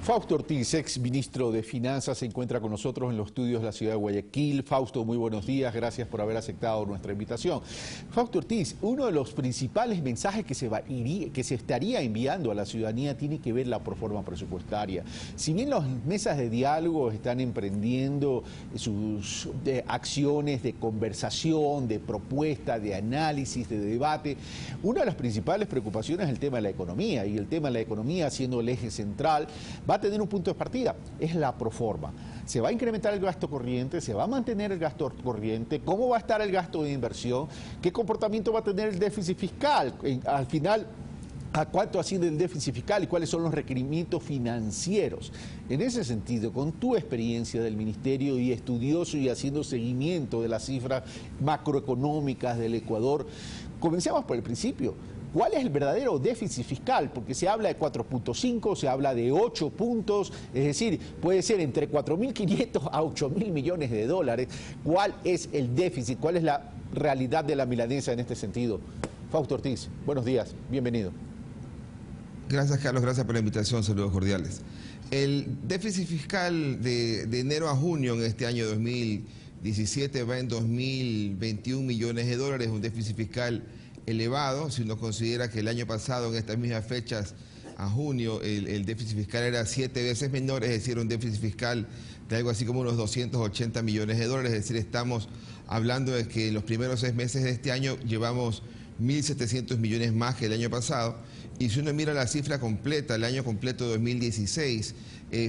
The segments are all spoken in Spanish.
Fausto Ortiz, ex ministro de Finanzas, se encuentra con nosotros en los estudios de la ciudad de Guayaquil. Fausto, muy buenos días, gracias por haber aceptado nuestra invitación. Fausto Ortiz, uno de los principales mensajes que se estaría enviando a la ciudadanía tiene que ver la proforma presupuestaria. Si bien las mesas de diálogo están emprendiendo sus acciones de conversación, de propuesta, de análisis, de debate, una de las principales preocupaciones es el tema de la economía, y el tema de la economía, siendo el eje central, va a tener un punto de partida, es la proforma. ¿Se va a incrementar el gasto corriente? ¿Se va a mantener el gasto corriente? ¿Cómo va a estar el gasto de inversión? ¿Qué comportamiento va a tener el déficit fiscal? Al final, ¿a cuánto asciende el déficit fiscal y cuáles son los requerimientos financieros? En ese sentido, con tu experiencia del Ministerio y estudioso y haciendo seguimiento de las cifras macroeconómicas del Ecuador, comencemos por el principio. ¿Cuál es el verdadero déficit fiscal? Porque se habla de 4.5, se habla de 8 puntos, es decir, puede ser entre 4.500 a 8.000 millones de dólares. ¿Cuál es el déficit? ¿Cuál es la realidad de la milanesa en este sentido? Fausto Ortiz, buenos días, bienvenido. Gracias, Carlos, gracias por la invitación, saludos cordiales. El déficit fiscal de enero a junio en este año 2017 va en 2.021 millones de dólares, un déficit fiscal elevado, si uno considera que el año pasado, en estas mismas fechas, a junio, el déficit fiscal era 7 veces menor, es decir, un déficit fiscal de algo así como unos 280 millones de dólares, es decir, estamos hablando de que en los primeros 6 meses de este año llevamos 1.700 millones más que el año pasado, y si uno mira la cifra completa, el año completo de 2016,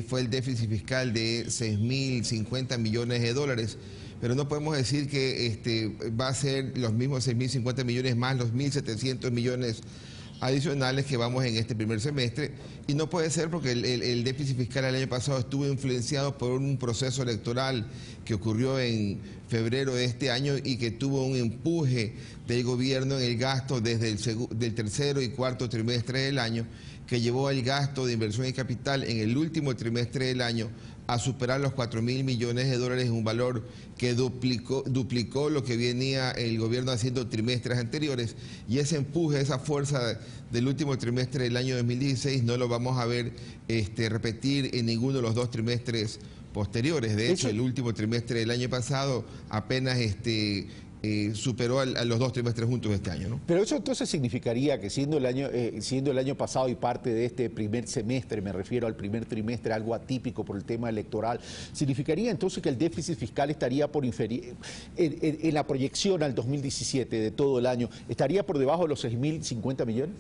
fue el déficit fiscal de 6.050 millones de dólares, pero no podemos decir que va a ser los mismos 6.050 millones más los 1.700 millones adicionales que vamos en este primer semestre, y no puede ser porque el déficit fiscal el año pasado estuvo influenciado por un proceso electoral que ocurrió en febrero de este año y que tuvo un empuje del gobierno en el gasto desde del tercero y cuarto trimestre del año, que llevó el gasto de inversión y capital en el último trimestre del año a superar los 4.000 millones de dólares, un valor que duplicó lo que venía el gobierno haciendo trimestres anteriores, y ese empuje, esa fuerza del último trimestre del año 2016 no lo vamos a ver repetir en ninguno de los 2 trimestres posteriores. De hecho, el último trimestre del año pasado apenas superó a los 2 trimestres juntos de este año, ¿no? Pero eso entonces significaría que siendo el año pasado y parte de este primer semestre, me refiero al primer trimestre, algo atípico por el tema electoral, significaría entonces que el déficit fiscal estaría por inferir, en la proyección al 2017 de todo el año, estaría por debajo de los 6.050 millones?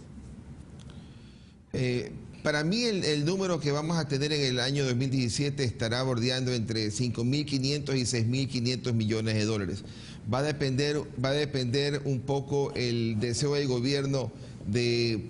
Para mí el número que vamos a tener en el año 2017 estará bordeando entre 5.500 y 6.500 millones de dólares. Va a depender un poco el deseo del gobierno de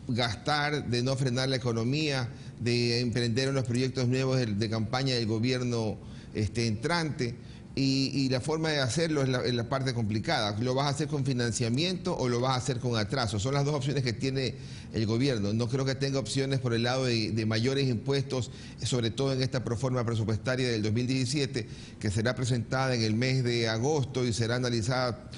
gastar, de no frenar la economía, de emprender unos proyectos nuevos de campaña del gobierno entrante. Y la forma de hacerlo es la parte complicada. ¿Lo vas a hacer con financiamiento o lo vas a hacer con atraso? Son las 2 opciones que tiene el gobierno. No creo que tenga opciones por el lado de mayores impuestos, sobre todo en esta proforma presupuestaria del 2017, que será presentada en el mes de agosto y será analizada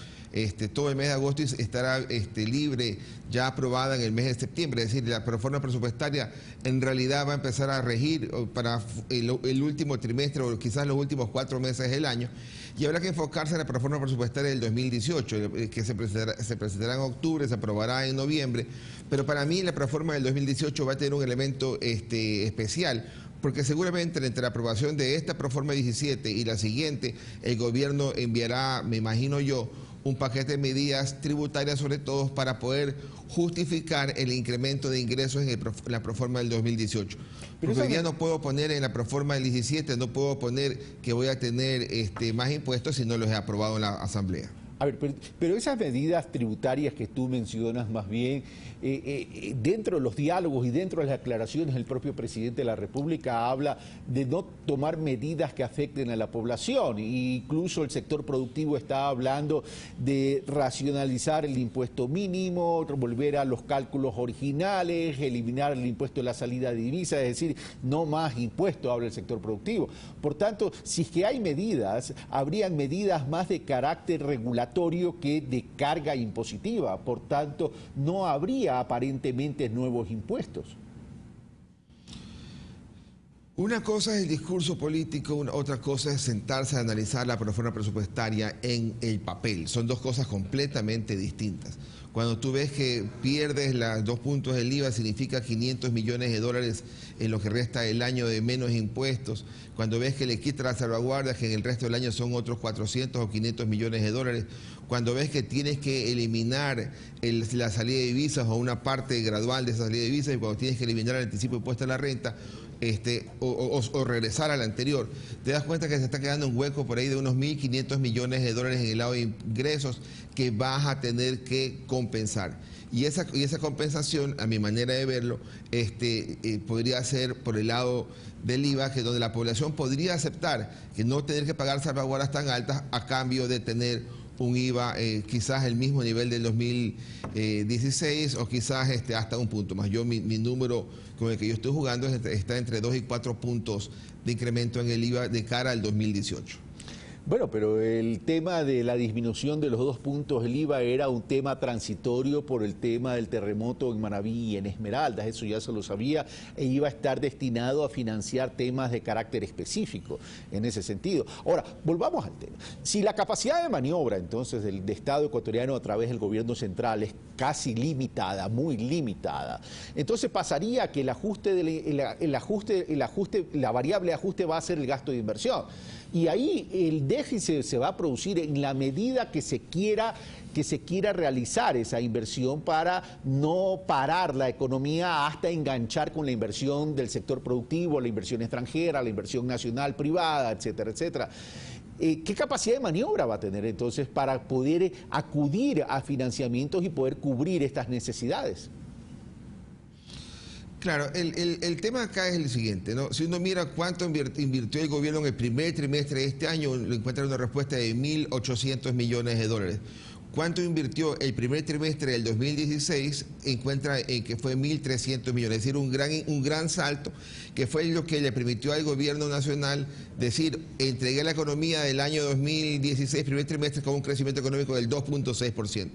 todo el mes de agosto, y estará libre, ya aprobada en el mes de septiembre. Es decir, la proforma presupuestaria en realidad va a empezar a regir para el último trimestre o quizás los últimos 4 meses del año, y habrá que enfocarse en la proforma presupuestaria del 2018, que se presentará en octubre, se aprobará en noviembre, pero para mí la proforma del 2018 va a tener un elemento especial, porque seguramente entre la aprobación de esta proforma 17 y la siguiente, el gobierno enviará, me imagino yo, un paquete de medidas tributarias sobre todo para poder justificar el incremento de ingresos en la proforma del 2018. Porque hoy día no puedo poner en la proforma del 17, no puedo poner que voy a tener más impuestos si no los he aprobado en la Asamblea. A ver, pero esas medidas tributarias que tú mencionas más bien, dentro de los diálogos y dentro de las declaraciones, el propio presidente de la República habla de no tomar medidas que afecten a la población. E incluso el sector productivo está hablando de racionalizar el impuesto mínimo, volver a los cálculos originales, eliminar el impuesto de la salida de divisas, es decir, no más impuestos, habla el sector productivo. Por tanto, si es que hay medidas, habrían medidas más de carácter regulatorio que de carga impositiva. Por tanto, no habría aparentemente nuevos impuestos. Una cosa es el discurso político, otra cosa es sentarse a analizar la reforma presupuestaria en el papel. Son dos cosas completamente distintas. Cuando tú ves que pierdes los 2 puntos del IVA, significa 500 millones de dólares en lo que resta del año de menos impuestos. Cuando ves que le quitas las salvaguardas, que en el resto del año son otros 400 o 500 millones de dólares. Cuando ves que tienes que eliminar la salida de divisas o una parte gradual de esa salida de divisas, y cuando tienes que eliminar el anticipo de impuesto a la renta, o regresar al anterior, te das cuenta que se está quedando un hueco por ahí de unos 1.500 millones de dólares en el lado de ingresos que vas a tener que compensar. Y esa compensación, a mi manera de verlo, podría ser por el lado del IVA, que donde la población podría aceptar que no tener que pagar salvaguardas tan altas a cambio de tener un IVA quizás el mismo nivel del 2016 o quizás hasta un punto más. Mi número con el que yo estoy jugando está entre 2 y 4 puntos de incremento en el IVA de cara al 2018. Bueno, pero el tema de la disminución de los 2 puntos del IVA era un tema transitorio por el tema del terremoto en Manabí y en Esmeraldas, eso ya se lo sabía, e iba a estar destinado a financiar temas de carácter específico en ese sentido. Ahora, volvamos al tema. Si la capacidad de maniobra entonces del Estado ecuatoriano a través del gobierno central es casi limitada, muy limitada, entonces pasaría que la variable de ajuste va a ser el gasto de inversión. Y ahí el déficit se va a producir en la medida que se quiera realizar esa inversión para no parar la economía hasta enganchar con la inversión del sector productivo, la inversión extranjera, la inversión nacional, privada, etcétera, etcétera. ¿Qué capacidad de maniobra va a tener entonces para poder acudir a financiamientos y poder cubrir estas necesidades? Claro, el tema acá es el siguiente, ¿no? Si uno mira cuánto invirtió el gobierno en el primer trimestre de este año, le encuentra una respuesta de 1.800 millones de dólares. ¿Cuánto invirtió el primer trimestre del 2016? Encuentra que fue 1.300 millones, es decir, un gran salto, que fue lo que le permitió al gobierno nacional decir, entregué la economía del año 2016, primer trimestre, con un crecimiento económico del 2.6%.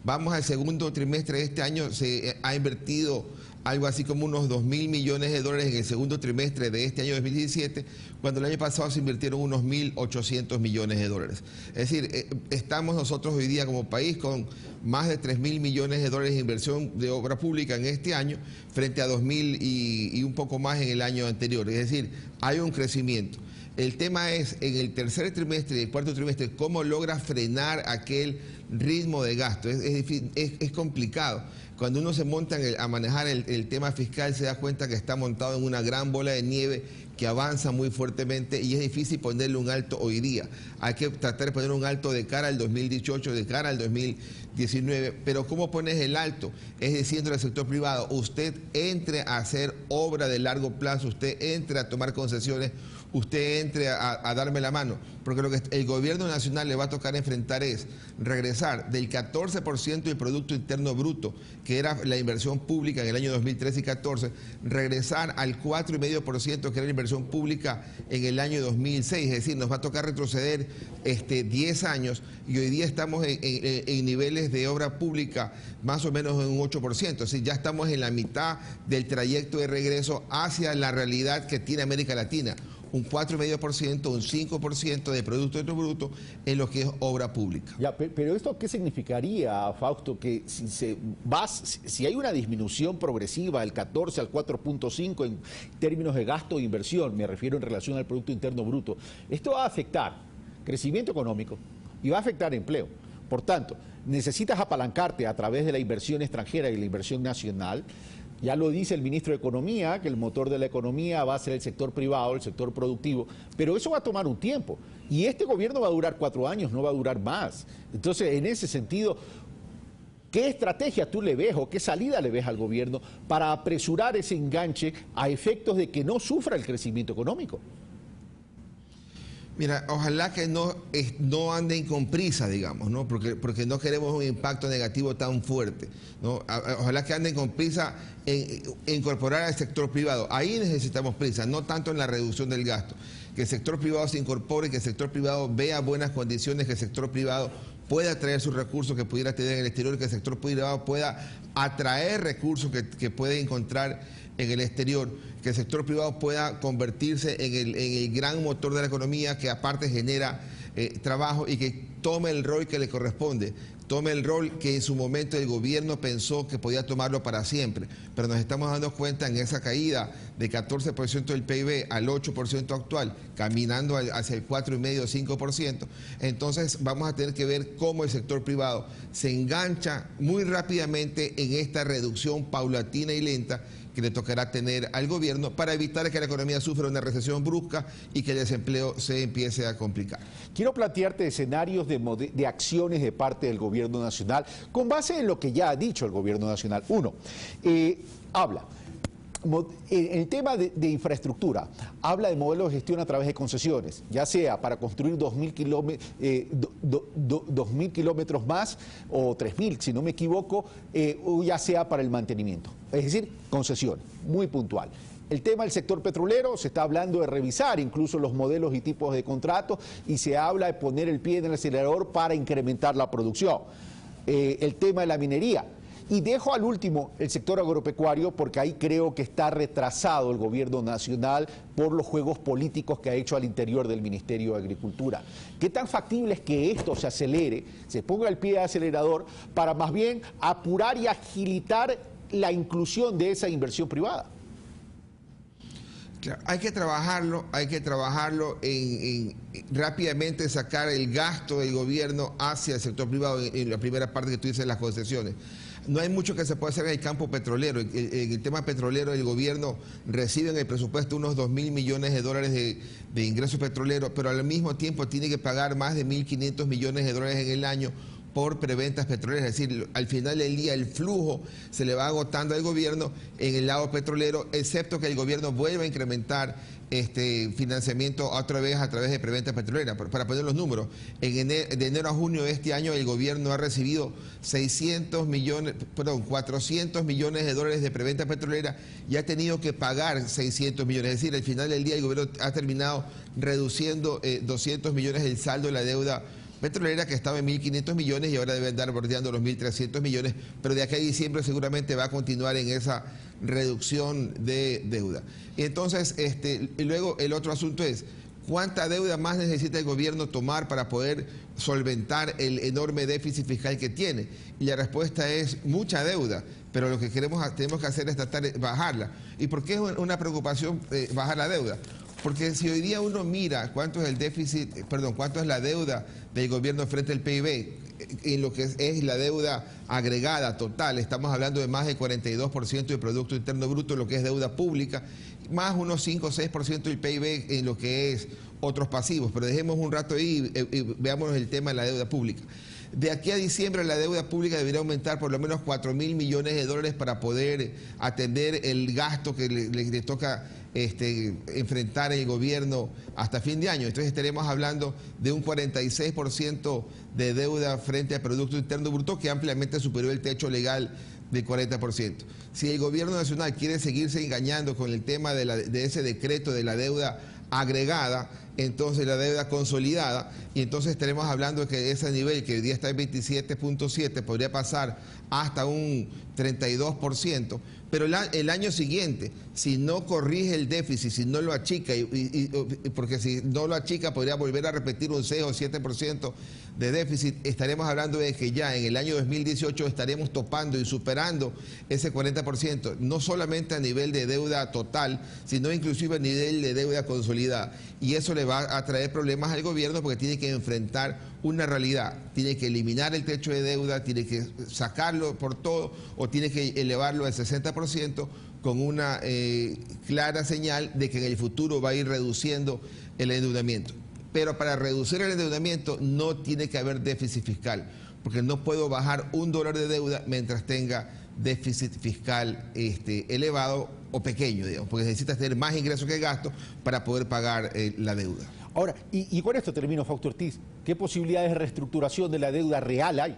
Vamos al segundo trimestre de este año, se ha invertido algo así como unos 2.000 millones de dólares en el segundo trimestre de este año 2017, cuando el año pasado se invirtieron unos 1.800 millones de dólares. Es decir, estamos nosotros hoy día como país con más de 3.000 millones de dólares de inversión de obra pública en este año, frente a 2.000 y un poco más en el año anterior. Es decir, hay un crecimiento. El tema es, en el tercer trimestre y el cuarto trimestre, cómo logra frenar aquel ritmo de gasto. Es complicado. Cuando uno se monta a manejar el tema fiscal, se da cuenta que está montado en una gran bola de nieve que avanza muy fuertemente y es difícil ponerle un alto hoy día. Hay que tratar de poner un alto de cara al 2018, de cara al 2019, pero ¿cómo pones el alto? Es diciendo al sector privado, usted entre a hacer obra de largo plazo, usted entre a tomar concesiones, usted entre a darme la mano, porque lo que el gobierno nacional le va a tocar enfrentar es regresar del 14% del Producto Interno Bruto, que era la inversión pública en el año 2013 y 2014, regresar al 4,5% que era la inversión pública en el año 2006, es decir, nos va a tocar retroceder 10 años y hoy día estamos en niveles de obra pública más o menos en un 8%, es decir, ya estamos en la mitad del trayecto de regreso hacia la realidad que tiene América Latina. Un 4,5%, un 5% de Producto Interno Bruto en lo que es obra pública. Ya, pero ¿esto qué significaría, Fausto? Que si hay una disminución progresiva del 14 al 4,5 en términos de gasto e inversión, me refiero en relación al Producto Interno Bruto, esto va a afectar crecimiento económico y va a afectar empleo. Por tanto, necesitas apalancarte a través de la inversión extranjera y la inversión nacional. Ya lo dice el ministro de Economía, que el motor de la economía va a ser el sector privado, el sector productivo, pero eso va a tomar un tiempo. Y este gobierno va a durar 4 años, no va a durar más. Entonces, en ese sentido, ¿qué estrategia tú le ves o qué salida le ves al gobierno para apresurar ese enganche a efectos de que no sufra el crecimiento económico? Mira, ojalá que no anden con prisa, digamos, ¿no? Porque no queremos un impacto negativo tan fuerte, ¿no? Ojalá que anden con prisa en incorporar al sector privado. Ahí necesitamos prisa, no tanto en la reducción del gasto. Que el sector privado se incorpore, que el sector privado vea buenas condiciones, que el sector privado pueda traer sus recursos que pudiera tener en el exterior, que el sector privado pueda atraer recursos que puede encontrar en el exterior, que el sector privado pueda convertirse en el gran motor de la economía, que aparte genera trabajo y que tome el rol que le corresponde. Tome el rol que en su momento el gobierno pensó que podía tomarlo para siempre, pero nos estamos dando cuenta en esa caída de 14% del PIB al 8% actual, caminando hacia el 4,5% o 5%, entonces vamos a tener que ver cómo el sector privado se engancha muy rápidamente en esta reducción paulatina y lenta que le tocará tener al gobierno para evitar que la economía sufra una recesión brusca y que el desempleo se empiece a complicar. Quiero plantearte escenarios de acciones de parte del gobierno nacional con base en lo que ya ha dicho el gobierno nacional. Uno, habla en el tema de infraestructura, habla de modelo de gestión a través de concesiones, ya sea para construir 2.000 kilómetros más o 3.000, si no me equivoco, o ya sea para el mantenimiento. Es decir, concesiones, muy puntual. El tema del sector petrolero, se está hablando de revisar incluso los modelos y tipos de contratos y se habla de poner el pie en el acelerador para incrementar la producción. El tema de la minería. Y dejo al último el sector agropecuario porque ahí creo que está retrasado el gobierno nacional por los juegos políticos que ha hecho al interior del Ministerio de Agricultura. ¿Qué tan factible es que esto se acelere, se ponga el pie de acelerador para más bien apurar y agilitar la inclusión de esa inversión privada? Claro, hay que trabajarlo en rápidamente sacar el gasto del gobierno hacia el sector privado en la primera parte que tú dices, las concesiones. No hay mucho que se pueda hacer en el campo petrolero. En el tema petrolero, el gobierno recibe en el presupuesto unos 2.000 millones de dólares de ingresos petroleros, pero al mismo tiempo tiene que pagar más de 1.500 millones de dólares en el año por preventas petroleras. Es decir, al final del día el flujo se le va agotando al gobierno en el lado petrolero, excepto que el gobierno vuelva a incrementar financiamiento otra vez a través de preventas petroleras. Para poner los números, de enero a junio de este año el gobierno ha recibido 400 millones de dólares de preventa petrolera y ha tenido que pagar 600 millones. Es decir, al final del día el gobierno ha terminado reduciendo 200 millones del saldo de la deuda petrolera, que estaba en 1.500 millones y ahora debe andar bordeando los 1.300 millones, pero de aquí a diciembre seguramente va a continuar en esa reducción de deuda. Y entonces, y luego el otro asunto es, ¿cuánta deuda más necesita el gobierno tomar para poder solventar el enorme déficit fiscal que tiene? Y la respuesta es mucha deuda, pero lo que tenemos que hacer es tratar de bajarla. ¿Y por qué es una preocupación bajar la deuda? Porque si hoy día uno mira cuánto es el déficit, cuánto es la deuda del gobierno frente al PIB, en lo que es la deuda agregada total, estamos hablando de más del 42% del Producto Interno Bruto, lo que es deuda pública, más unos 5 o 6% del PIB en lo que es otros pasivos. Pero dejemos un rato ahí y veamos el tema de la deuda pública. De aquí a diciembre la deuda pública debería aumentar por lo menos 4.000 millones de dólares para poder atender el gasto que le toca enfrentar el gobierno hasta fin de año. Entonces estaremos hablando de un 46% de deuda frente al Producto Interno Bruto, que ampliamente superó el techo legal del 40%. Si el gobierno nacional quiere seguirse engañando con el tema de ese decreto de la deuda agregada, entonces la deuda consolidada, y entonces estaremos hablando de que ese nivel que hoy día está en 27.7 podría pasar hasta un 32%, pero el año siguiente, si no corrige el déficit, si no lo achica, porque si no lo achica podría volver a repetir un 6 o 7% de déficit, estaremos hablando de que ya en el año 2018 estaremos topando y superando ese 40%, no solamente a nivel de deuda total, sino inclusive a nivel de deuda consolidada. Y eso le va a traer problemas al gobierno porque tiene que enfrentar una realidad, tiene que eliminar el techo de deuda, tiene que sacarlo por todo o tiene que elevarlo al 60% con una clara señal de que en el futuro va a ir reduciendo el endeudamiento. Pero para reducir el endeudamiento no tiene que haber déficit fiscal, porque no puedo bajar $1 de deuda mientras tenga déficit fiscal elevado o pequeño, digamos, porque necesitas tener más ingresos que gastos para poder pagar la deuda. Ahora, y con esto termino, Fausto Ortiz, ¿qué posibilidades de reestructuración de la deuda real hay?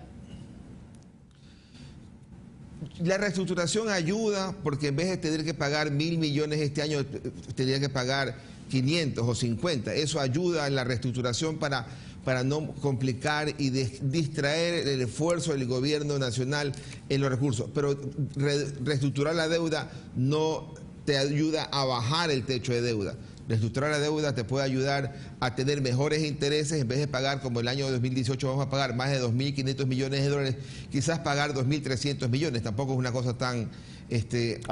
La reestructuración ayuda porque en vez de tener que pagar 1.000 millones este año, tendría que pagar 500 o 50. Eso ayuda en la reestructuración para para no complicar y distraer el esfuerzo del gobierno nacional en los recursos. Pero reestructurar la deuda no te ayuda a bajar el techo de deuda. Reestructurar la deuda te puede ayudar a tener mejores intereses. En vez de pagar, como el año 2018 vamos a pagar más de 2.500 millones de dólares, quizás pagar 2.300 millones. Tampoco es una cosa tan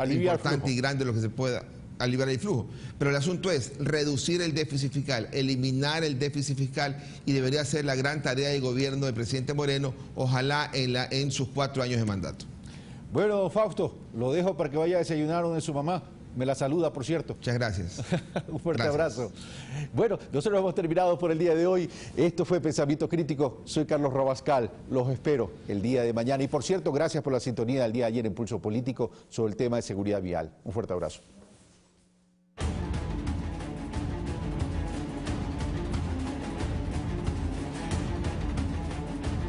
importante y grande lo que se pueda aliviar el flujo. Pero el asunto es reducir el déficit fiscal, eliminar el déficit fiscal, y debería ser la gran tarea del gobierno del presidente Moreno, ojalá en sus 4 años de mandato. Bueno, Fausto, lo dejo para que vaya a desayunar donde su mamá. Me la saluda, por cierto. Muchas gracias. Un fuerte abrazo. Bueno, nosotros hemos terminado por el día de hoy. Esto fue Pensamiento Crítico. Soy Carlos Rabascal. Los espero el día de mañana. Y por cierto, gracias por la sintonía del día de ayer en Pulso Político sobre el tema de seguridad vial. Un fuerte abrazo.